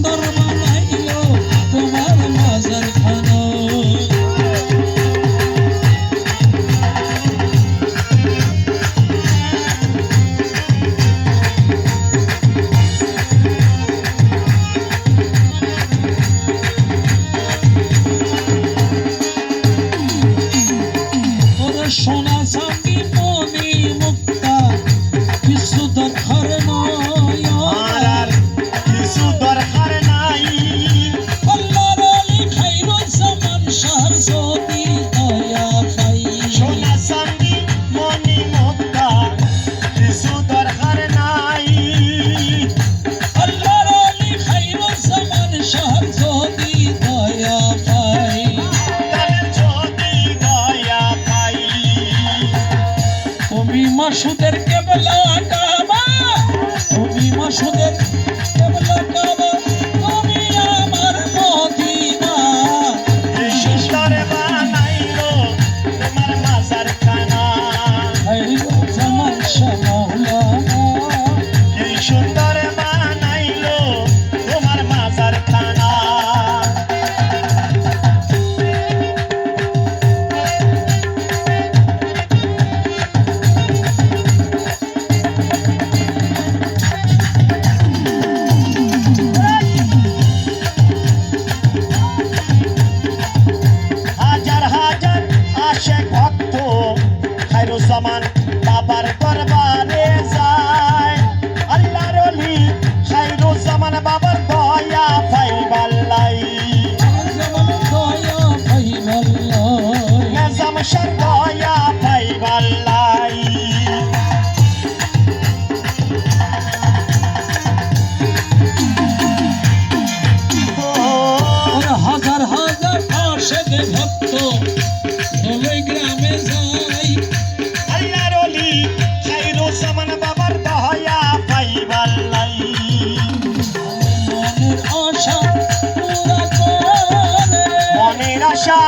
সুন্দর বানাইলো তোমার মাজার খানা। সোনা চাঁদি মনি মুক্তা কিছু দরকার নয়, আর কিছু দরকার নাই। আল্লাহর আলী খায়রুজ্জামান শাহর যদি দয়া পাই। সোনা চাঁদি মনি মুক্তা কিছু দরকার নাই। আল্লাহর আলী খায়রুজ্জামান শাহর যদি দয়া পাই। যদি দয়া পাই তুমি মাসুদের কেবলা কাবা, তুমি মাসুদের কেবলা কাবা, তুমি আমার মদিনা। এই সুন্দর বানাইলো তোমার মাজার খানা। খায়রুজ্জামান শাহ মাওলানা, এই সুন্দর বানাইলো তোমার মাজার খানা। হাজার হাজার আশেক ভক্ত খায়রুজ্জামান বাবার দরবারে যায়। আল্লাহর ওলি খায়রুজ্জামান বাবার দয়া পাইবার লাই। খায়রুজ্জামান দয়া পাইবাল্লাহ, নিজাম শাহ দয়া পাইবার লাই। ওর হাজার হাজার আশেক ভক্ত ধুলোই গ্রামে যায়। আল্লাহর ওলি খায়রুজ্জামান বাবার দয়া পাইবার লাই। মনের আশা পুরা করে, মনের আশা